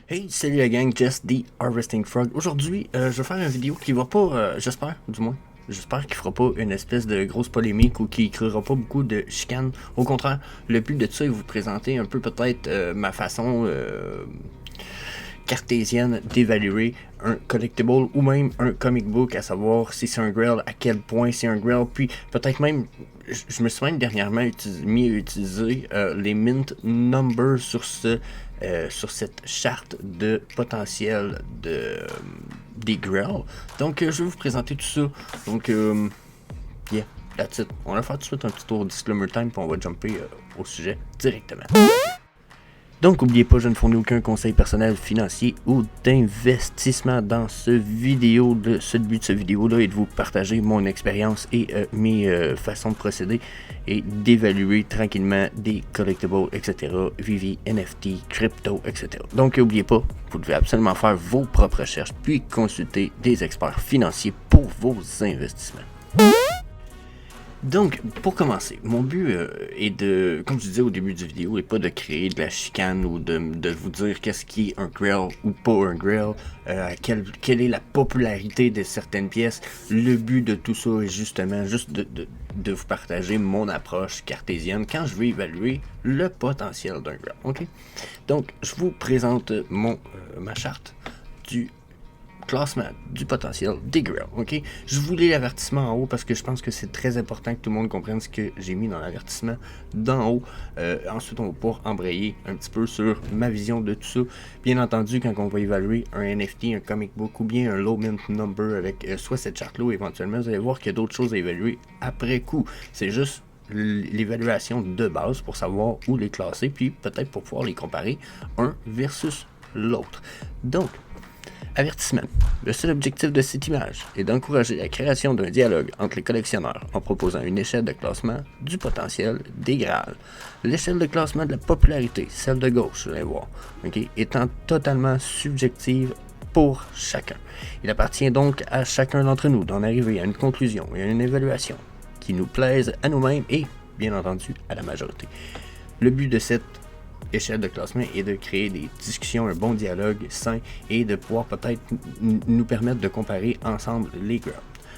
Hey, salut la gang, Jess the Harvesting Frog. Aujourd'hui, je vais faire une vidéo qui va pas, j'espère, du moins, j'espère qu'il fera pas une espèce de grosse polémique ou qu'il créera pas beaucoup de chicanes. Au contraire, le but de tout ça est de vous présenter un peu peut-être ma façon cartésienne d'évaluer un collectible ou même un comic book, à savoir si c'est un grail, à quel point c'est un grail, puis peut-être même, je me suis même dernièrement mis à utiliser les mint numbers sur cette charte de potentiel des grails. Donc je vais vous présenter tout ça. Donc yeah, that's it. On va faire tout de suite un petit tour disclaimer time, puis on va jumper au sujet directement. Donc, n'oubliez pas, je ne fournis aucun conseil personnel, financier ou d'investissement dans ce vidéo. Le seul but de ce vidéo-là est de vous partager mon expérience et mes façons de procéder et d'évaluer tranquillement des collectibles, etc., Vivi, NFT, crypto, etc. Donc, n'oubliez pas, vous devez absolument faire vos propres recherches puis consulter des experts financiers pour vos investissements. Donc, pour commencer, mon but est de, comme je disais au début du vidéo, n'est pas de créer de la chicane ou de vous dire qu'est-ce qui est un grail ou pas un grail, quelle est la popularité de certaines pièces. Le but de tout ça est justement juste de vous partager mon approche cartésienne quand je vais évaluer le potentiel d'un grail. Okay? Donc, je vous présente ma charte du classement du potentiel des grails, ok? Je vous lis l'avertissement en haut parce que je pense que c'est très important que tout le monde comprenne ce que j'ai mis dans l'avertissement d'en haut. Ensuite, on va pouvoir embrayer un petit peu sur ma vision de tout ça. Bien entendu, quand on va évaluer un NFT, un comic book ou bien un low mint number avec soit cette charte-là ou éventuellement, vous allez voir qu'il y a d'autres choses à évaluer après coup. C'est juste l'évaluation de base pour savoir où les classer, puis peut-être pour pouvoir les comparer un versus l'autre. Donc, avertissement. Le seul objectif de cette image est d'encourager la création d'un dialogue entre les collectionneurs en proposant une échelle de classement du potentiel des Graals. L'échelle de classement de la popularité, celle de gauche, vous allez voir, okay, étant totalement subjective pour chacun. Il appartient donc à chacun d'entre nous d'en arriver à une conclusion et à une évaluation qui nous plaise à nous-mêmes et, bien entendu, à la majorité. Le but de cette échelle de classement est de créer des discussions, un bon dialogue sain et de pouvoir peut-être nous permettre de comparer ensemble les grails.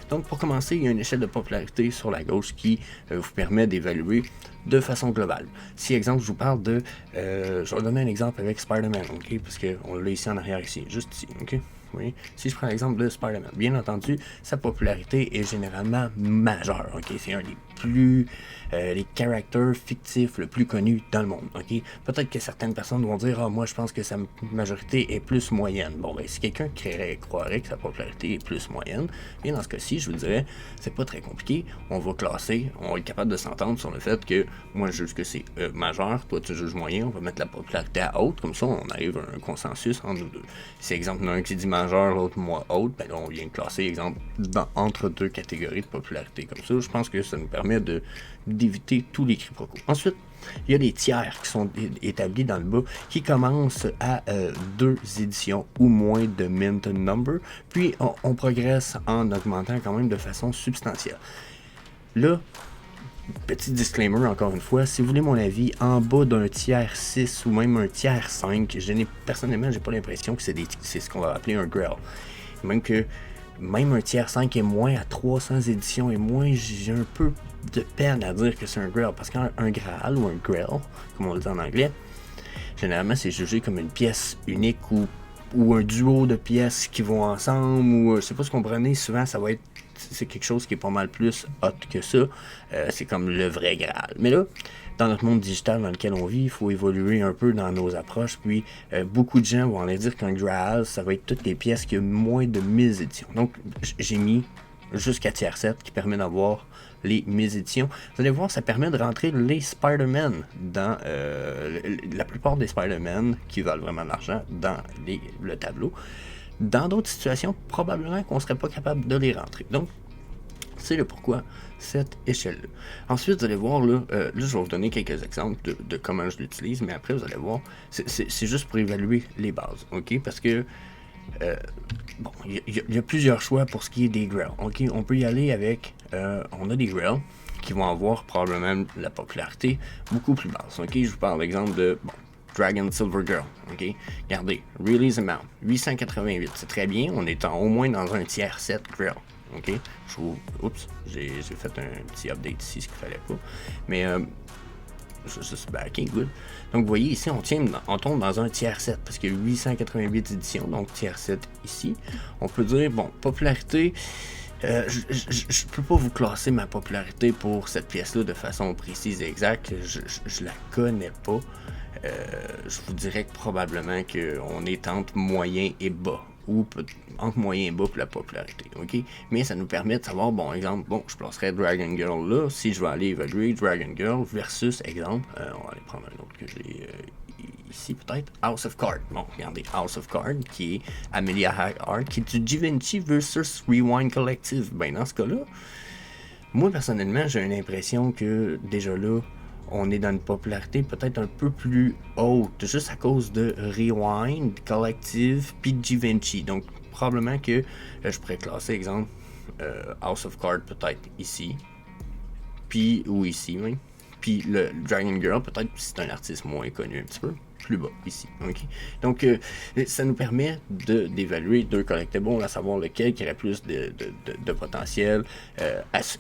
Donc pour commencer, il y a une échelle de popularité sur la gauche qui vous permet d'évaluer de façon globale. Si exemple je vous parle de, je vais donner un exemple avec Spider-Man, ok, parce qu'on l'a ici en arrière ici, juste ici, ok. Oui. Si je prends l'exemple de Spider-Man, bien entendu, sa popularité est généralement majeure. Okay? C'est un des plus les caractères fictifs le plus connus dans le monde. Okay? Peut-être que certaines personnes vont dire moi je pense que sa majorité est plus moyenne. Bon, ben, si quelqu'un croirait que sa popularité est plus moyenne, bien dans ce cas-ci, je vous dirais, c'est pas très compliqué. On va classer, on va être capable de s'entendre sur le fait que moi je juge que c'est majeur, toi tu juges moyen, on va mettre la popularité à haute, comme ça on arrive à un consensus entre nous deux. Si exemple, il y en a un qui dit majeur, l'autre moins haute, ben là, on vient de classer, exemple, entre deux catégories de popularité comme ça. Je pense que ça nous permet d'éviter tous les quiproquos. Ensuite, il y a des tiers qui sont établis dans le bas qui commencent à 2 éditions ou moins de mint number, puis on progresse en augmentant quand même de façon substantielle. Là, petit disclaimer encore une fois, si vous voulez mon avis, en bas d'un tiers 6 ou même un tiers 5, personnellement, j'ai pas l'impression que c'est ce qu'on va appeler un grail. Même un tiers 5 et moins à 300 éditions et moins, j'ai un peu de peine à dire que c'est un grail, parce qu'un graal ou un grail, comme on le dit en anglais, généralement c'est jugé comme une pièce unique ou un duo de pièces qui vont ensemble, ou je sais pas si vous comprenez, souvent ça va être c'est quelque chose qui est pas mal plus hot que ça. C'est comme le vrai Graal. Mais là, dans notre monde digital dans lequel on vit, il faut évoluer un peu dans nos approches. Puis, beaucoup de gens vont aller dire qu'un Graal, ça va être toutes les pièces qui ont moins de 1000 éditions. Donc, j'ai mis jusqu'à tiers 7 qui permet d'avoir les 1000 éditions. Vous allez voir, ça permet de rentrer les Spider-Man dans la plupart des Spider-Man qui valent vraiment de l'argent dans le tableau. Dans d'autres situations, probablement qu'on ne serait pas capable de les rentrer. Donc, c'est le pourquoi cette échelle-là. Ensuite, vous allez voir, là, je vais vous donner quelques exemples de comment je l'utilise, mais après, vous allez voir, c'est juste pour évaluer les bases, ok? Parce que, bon, il y a plusieurs choix pour ce qui est des grails, ok? On peut y aller avec, on a des grails qui vont avoir probablement la popularité beaucoup plus basse, ok? Je vous parle d'exemple de, bon, Dragon Silver Girl, ok? Regardez, release amount, 888, c'est très bien, on est au moins dans un tiers 7 grill, ok? Je trouve, oups, j'ai fait un petit update ici, ce qu'il fallait pas, mais juste back, good. Donc vous voyez ici, on tombe dans un tiers 7, parce qu'il y a 888 éditions, donc tiers 7 ici. On peut dire, bon, popularité... je peux pas vous classer ma popularité pour cette pièce-là de façon précise et exacte. Je la connais pas. Je vous dirais que probablement qu'on est entre moyen et bas. Ou entre moyen et bas pour la popularité. Ok? Mais ça nous permet de savoir, bon, exemple, bon, je placerais Dragon Girl là. Si je vais aller évaluer Dragon Girl versus, exemple, on va aller prendre un autre que j'ai ici peut-être, House of Cards. Bon, regardez, House of Cards, qui est Amelia Earhart, qui est du Givenchy versus Rewind Collective. Ben, dans ce cas-là, moi, personnellement, j'ai une impression que, déjà là, on est dans une popularité peut-être un peu plus haute, juste à cause de Rewind Collective puis Givenchy. Donc, probablement que je pourrais classer, exemple, House of Cards peut-être ici, puis ou ici même. Puis le Dragon Girl, peut-être c'est un artiste moins connu un petit peu, plus bas ici. Okay? Donc, ça nous permet d'évaluer deux collectibles, à savoir lequel qui aurait plus de potentiel.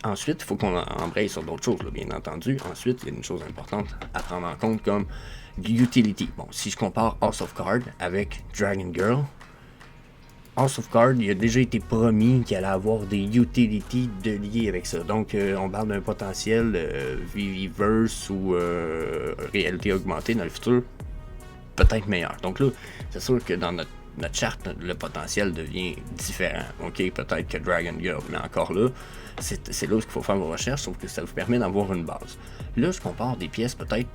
Ensuite, il faut qu'on embraye sur d'autres choses, là, bien entendu. Ensuite, il y a une chose importante à prendre en compte comme utility. Bon, si je compare House of Cards avec Dragon Girl, House of Cards, il a déjà été promis qu'il allait avoir des utilities de liées avec ça. Donc, on parle d'un potentiel VV-verse ou réalité augmentée dans le futur, peut-être meilleur. Donc là, c'est sûr que dans notre charte, le potentiel devient différent. Ok, peut-être que Dragon Girl, mais encore là, c'est là où il faut faire vos recherches, sauf que ça vous permet d'avoir une base. Là, je compare des pièces peut-être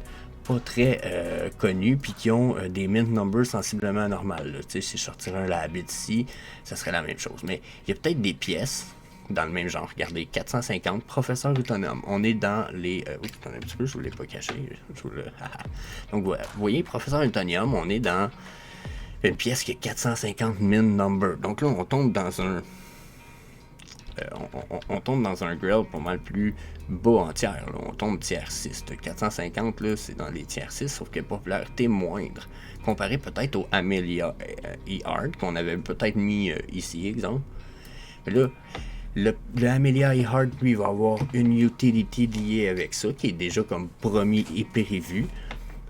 pas très connues, puis qui ont des mint numbers sensiblement normales. Tu sais, si je sortirais un Labbit ici, ça serait la même chose. Mais il y a peut-être des pièces dans le même genre. Regardez, 450, professeur autonome. On est dans les... oui, attendez un petit peu, je ne vous l'ai pas caché. Donc, voilà. Vous voyez, professeur autonome, on est dans une pièce qui a 450 mint number. Donc là, on tombe dans un... on tombe dans un grill pas mal plus bas en tiers. Là. On tombe tiers 6. 450, là, c'est dans les tiers 6, sauf que popularité moindre. Comparé peut-être au Amelia Earhart, qu'on avait peut-être mis ici, exemple. Mais là, le Amelia Earhart, lui, va avoir une utility liée avec ça, qui est déjà comme promis et prévu.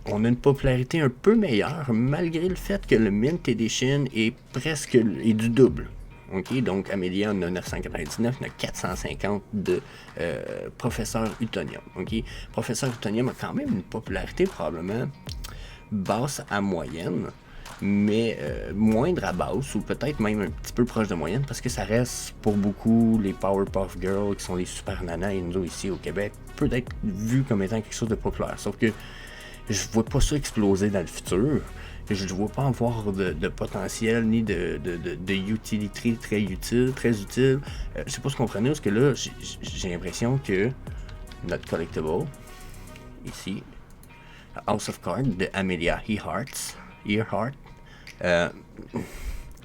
On a une popularité un peu meilleure, malgré le fait que le Mint Edition est presque du double. Okay, donc Amelia en a 999, on a 450 de Professeur Utonium. Okay? Professeur Utonium a quand même une popularité probablement basse à moyenne, mais moindre à basse, ou peut-être même un petit peu proche de moyenne, parce que ça reste pour beaucoup les Powerpuff Girls, qui sont les super nanas, et nous ici au Québec, peut être vu comme étant quelque chose de populaire. Sauf que je vois pas ça exploser dans le futur. Je ne vois pas avoir de potentiel ni de utilité très utile. Je sais pas si vous comprenez, parce que là, j'ai l'impression que notre collectible, ici, House of Cards de Amelia Earhart,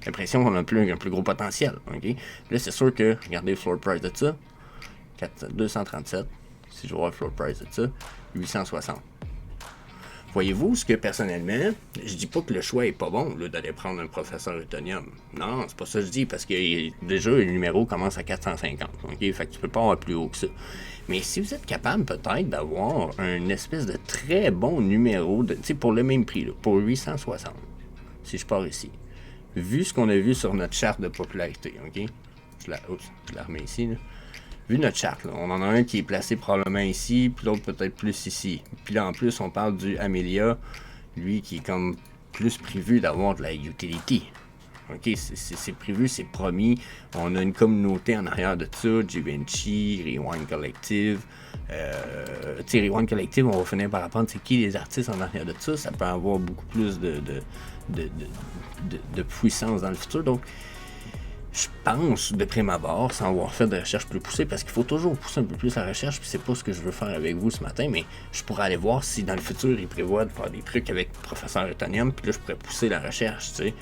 l'impression qu'on a un plus gros potentiel. Okay? Là, c'est sûr que, regardez le floor price de ça, 237, si je vois le floor price de ça, 860. Voyez-vous ce que personnellement, je dis pas que le choix est pas bon là, d'aller prendre un professeur Utonium. Non, c'est pas ça que je dis, parce que déjà le numéro commence à 450. Ok, fait que tu peux pas avoir plus haut que ça. Mais si vous êtes capable peut-être d'avoir un espèce de très bon numéro, pour le même prix, là, pour 860, si je pars ici, vu ce qu'on a vu sur notre charte de popularité, ok, je la remets ici, là. Vu notre charte, là, on en a un qui est placé probablement ici, puis l'autre peut-être plus ici. Puis là, en plus, on parle du Amelia, lui qui est comme plus prévu d'avoir de la utility. Ok, c'est prévu, c'est promis. On a une communauté en arrière de ça, Givenchy, Rewind Collective. Rewind Collective, on va finir par apprendre c'est qui les artistes en arrière de ça. Ça peut avoir beaucoup plus de puissance dans le futur. Donc, je pense, de prime abord, sans avoir fait de recherche plus poussée, parce qu'il faut toujours pousser un peu plus la recherche, puis c'est pas ce que je veux faire avec vous ce matin, mais je pourrais aller voir si dans le futur, ils prévoient de faire des trucs avec le professeur Utonium, puis là, je pourrais pousser la recherche, tu sais.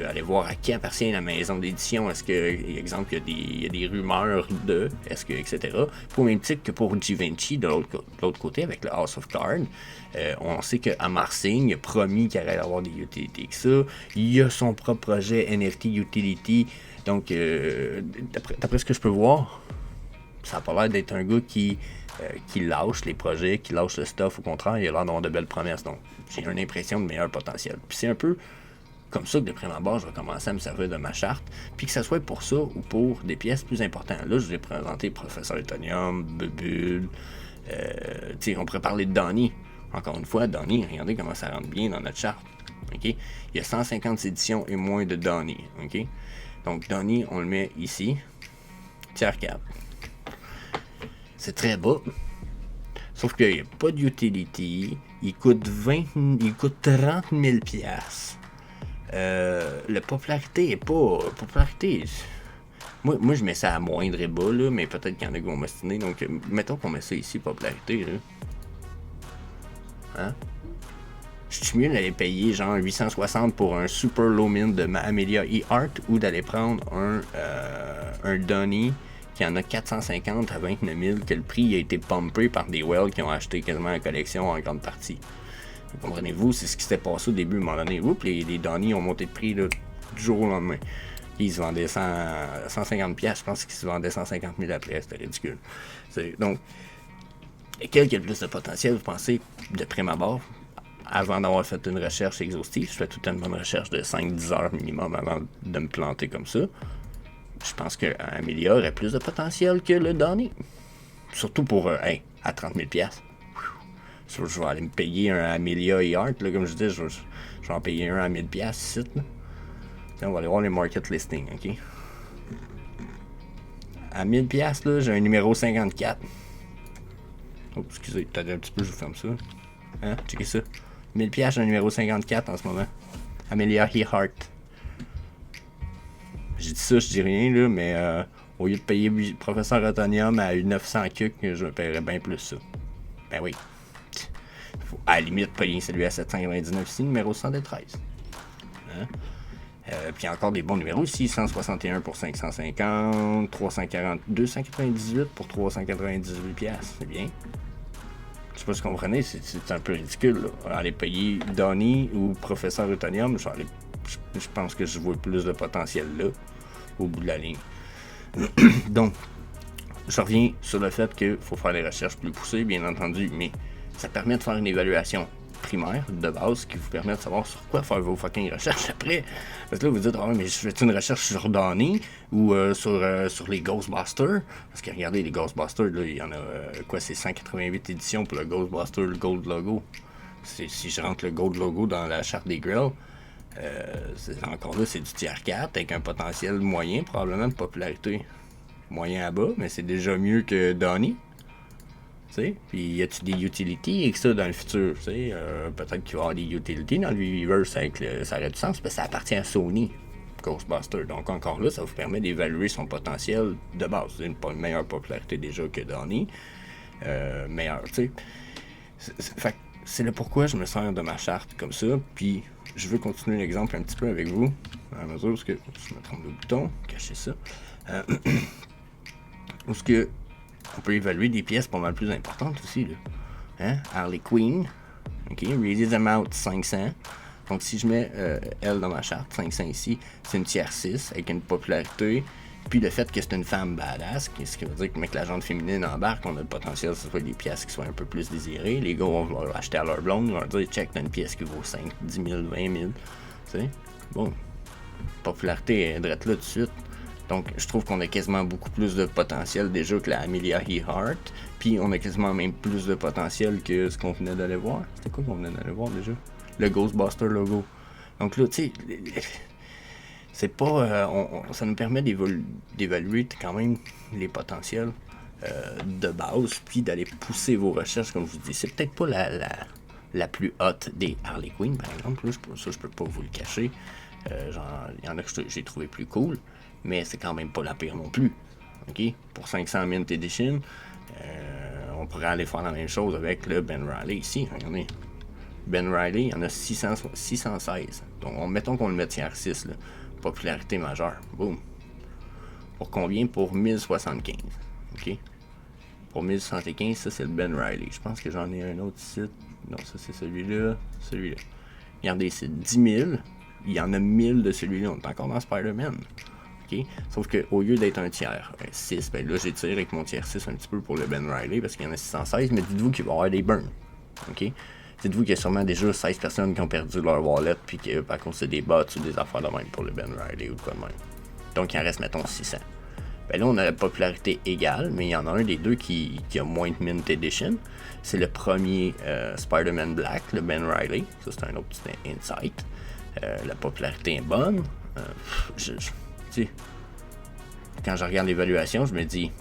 aller voir à qui appartient la maison d'édition. Est-ce que, exemple, il y a des rumeurs de, est-ce que, etc. Pour même titre que pour Givenchy, de l'autre côté, avec le House of Cards, on sait que Amar Singh a promis qu'il allait avoir des utilités que ça. Il a son propre projet NFT Utility. Donc, d'après ce que je peux voir, ça a pas l'air d'être un gars qui lâche les projets, qui lâche le stuff. Au contraire, il a l'air d'avoir de belles promesses. Donc, j'ai une impression de meilleur potentiel. Puis c'est un peu comme ça que de prime abord, je vais commencer à me servir de ma charte. Puis que ce soit pour ça ou pour des pièces plus importantes. Là, je vous ai présenté Professeur Utonium, Bubule. On pourrait parler de Donnie. Encore une fois, Donnie, regardez comment ça rentre bien dans notre charte. Okay? Il y a 150 éditions et moins de Donnie. Okay? Donc, Donnie, on le met ici. Tiers 4. C'est très bas. Sauf qu'il n'y a pas d'utility. Il coûte 30 000 piastres. La popularité est pas... Popularité... Moi, je mets ça à moindre et bas, là, mais peut-être qu'il y en a qui vont m'ostiner. Donc, mettons qu'on met ça ici, popularité, là. Hein? Je suis mieux d'aller payer genre 860 pour un super low mint de Amelia Earhart ou d'aller prendre un Donnie qui en a 450 à 29 000, que le prix a été pumpé par des whales qui ont acheté quasiment la collection en grande partie. Comprenez-vous, c'est ce qui s'était passé au début, à un moment donné. Les Donnie ont monté de prix là, du jour au lendemain. Ils se vendaient 150 pièces, je pense qu'ils se vendaient 150 000 après, c'était ridicule. Donc, lequel qui a le plus de potentiel, vous pensez, de prime abord, avant d'avoir fait une recherche exhaustive, je fais toute une bonne recherche de 5-10 heures minimum avant de me planter comme ça. Je pense qu'Amelia aurait plus de potentiel que le Donnie. Surtout pour, à 30 000 pièces. Je vais aller me payer un Amelia Earhart, là, comme je dis, je vais en payer un à 1000 pièces ici. Là. Tiens, on va aller voir les market listings, ok? À 1000 pièces, là, j'ai un numéro 54. Oh, excusez, peut-être un petit peu, je vous ferme ça. Hein? Checkez ça. 1000 pièces, j'ai un numéro 54 en ce moment. Amelia Earhart. J'ai dit ça, je dis rien, là, mais au lieu de payer Professeur Utonium à 900 cucs, je me paierais bien plus ça. Ben oui. Faut à la limite payer celui à 799 ici, numéro 113. Hein? Puis encore des bons numéros ici, 161 pour 550, 340, 298 pour 398 piastres, c'est bien. Je sais pas si vous comprenez, c'est un peu ridicule, là. Aller payer Donnie ou Professeur Utonium, je pense que je vois plus de potentiel là, au bout de la ligne. Donc, je reviens sur le fait qu'il faut faire des recherches plus poussées, bien entendu, mais ça permet de faire une évaluation primaire, de base, qui vous permet de savoir sur quoi faire vos fucking recherches après. Parce que là, vous dites, ah, mais je fais une recherche sur Donnie ou sur les Ghostbusters. Parce que regardez, les Ghostbusters, là, il y en a, c'est 188 éditions pour le Ghostbuster, le Gold Logo. Si je rentre le Gold Logo dans la charte des Grails, encore là, c'est du tiers 4 avec un potentiel moyen, probablement de popularité moyen à bas, mais c'est déjà mieux que Donnie. Puis y a-tu des utilities avec ça dans le futur? Peut-être qu'il va y avoir des utilities dans le Weverse avec ça aurait du sens, parce que ça appartient à Sony, Ghostbuster. Donc encore là, ça vous permet d'évaluer son potentiel de base. C'est une meilleure popularité déjà que Donnie. Meilleure, tu sais. C'est le pourquoi je me sers de ma charte comme ça. Puis je veux continuer l'exemple un petit peu avec vous. À mesure où je me trompe de bouton, cacher ça. Où ce que on peut évaluer des pièces pas mal plus importantes aussi, là. Hein? Harley Quinn, ok, Release Amount 500. Donc si je mets elle dans ma charte, 500 ici, c'est une tiers 6 avec une popularité. Puis le fait que c'est une femme badass, ce qui veut dire que mec, la gente féminine embarque, on a le potentiel que ce soit des pièces qui soient un peu plus désirées. Les gars vont vouloir acheter à leur blonde, ils vont leur dire check, t'as une pièce qui vaut 5, 10 000, 20 000. Tu sais? Bon, popularité est drette là tout de suite. Donc, je trouve qu'on a quasiment beaucoup plus de potentiel déjà que la Amelia Earhart. Puis, on a quasiment même plus de potentiel que ce qu'on venait d'aller voir. C'était quoi qu'on venait d'aller voir déjà? Le Ghostbuster logo. Donc là, tu sais, c'est pas... ça nous permet d'évaluer quand même les potentiels de base, puis d'aller pousser vos recherches, comme je vous dis. C'est peut-être pas la plus haute des Harley Quinn, par exemple. Là, je peux pas vous le cacher. Il y en a que j'ai trouvé plus cool. Mais c'est quand même pas la pire non plus. Okay? Pour 500 Mint Edition, on pourrait aller faire la même chose avec le Ben Riley ici. Regardez. Ben Riley, il y en a 616. Donc, mettons qu'on le met tiers 6, là. Popularité majeure. Boum. Pour combien? Pour 1075. OK? Pour 1075, ça, c'est le Ben Riley. Je pense que j'en ai un autre ici. Non, ça, c'est celui-là. Celui-là. Regardez, c'est 10 000. Il y en a 1000 de celui-là. On est encore dans Spider-Man. OK? Sauf qu'au lieu d'être un tiers 6, ben là, j'étire avec mon tiers 6 un petit peu pour le Ben Riley parce qu'il y en a 616. Mais dites-vous qu'il va y avoir des burns. OK? Dites-vous qu'il y a sûrement déjà 16 personnes qui ont perdu leur wallet puis qu'à cause de des bots ou des affaires de même pour le Ben Riley ou quoi de même. Donc, il en reste, mettons, 600. Ben là, on a la popularité égale, mais il y en a un des deux qui a moins de Mint Edition. C'est le premier Spider-Man Black, le Ben Riley. Ça, c'est un autre petit insight. La popularité est bonne. Tu sais, quand je regarde l'évaluation, je me dis,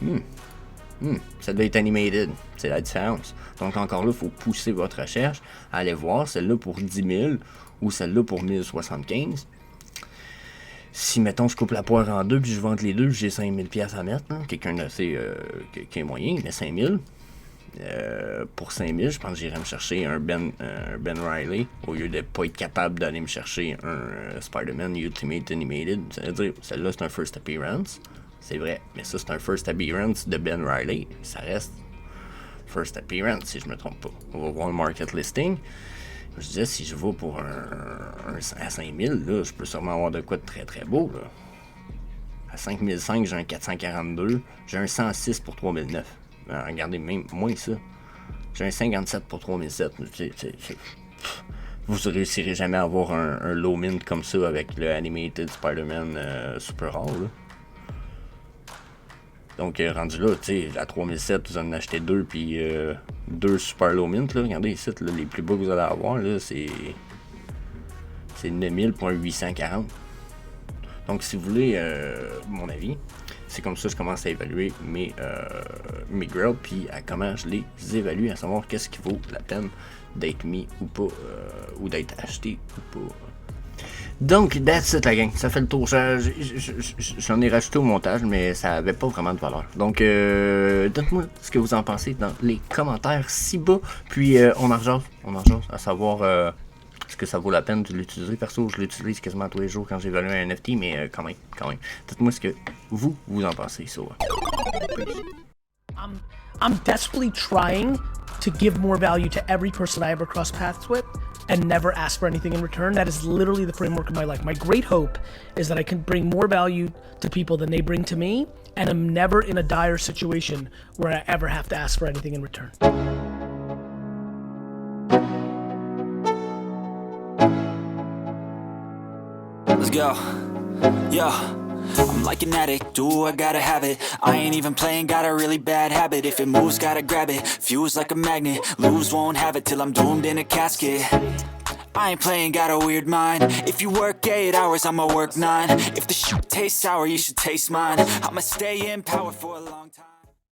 ça doit être animated. C'est la différence. Donc, encore là, il faut pousser votre recherche à aller voir celle-là pour 10 000 ou celle-là pour 1075. Si, mettons, je coupe la poire en deux puis je vends les deux, j'ai 5000$ à mettre. Hein. Quelqu'un d'assez qui est moyen, il met 5000. Pour 5000, je pense que j'irais me chercher un Ben Riley au lieu de pas être capable d'aller me chercher un Spider-Man Ultimate Animated. C'est-à-dire, celle-là, c'est un first appearance. C'est vrai, mais ça, c'est un first appearance de Ben Riley. Ça reste first appearance, si je me trompe pas. On va voir le market listing. Je disais, si je vais pour un à 5000, là, je peux sûrement avoir de quoi de très très beau. Là. À 5005, j'ai un 442. J'ai un 106 pour 3009. Regardez, même moins ça. J'ai un 57 pour 3007. Vous ne réussirez jamais à avoir un low mint comme ça avec le Animated Spider-Man super rare. Là. Donc, rendu là, tu sais, à 3007, vous en achetez deux, puis deux super low mint, là. Regardez ici, là, les plus bas que vous allez avoir, là, c'est 9000 pour un 840. Donc, si vous voulez mon avis, c'est comme ça que je commence à évaluer mes grills, puis à comment je les évalue, à savoir qu'est-ce qui vaut la peine d'être mis ou pas, ou d'être acheté ou pas. Donc, that's it la gang, ça fait le tour. J'en ai rajouté au montage, mais ça avait pas vraiment de valeur. Donc, dites-moi ce que vous en pensez dans les commentaires ci-bas. Puis, on en rejase, à savoir est-ce que ça vaut la peine de l'utiliser. Perso, je l'utilise quasiment tous les jours quand j'évalue un NFT, mais quand même. Dites-moi ce que vous en pensez. I'm desperately trying to give more value to every person I ever cross paths with and never ask for anything in return. That is literally the framework of my life. My great hope is that I can bring more value to people than they bring to me, and I'm never in a dire situation where I ever have to ask for anything in return. Let's go. Yo. I'm like an addict, do I gotta have it. I ain't even playing, got a really bad habit. If it moves, gotta grab it, fuse like a magnet. Lose, won't have it till I'm doomed in a casket. I ain't playing, got a weird mind. If you work 8 hours, I'ma work 9. If the shit tastes sour, you should taste mine. I'ma stay in power for a long time.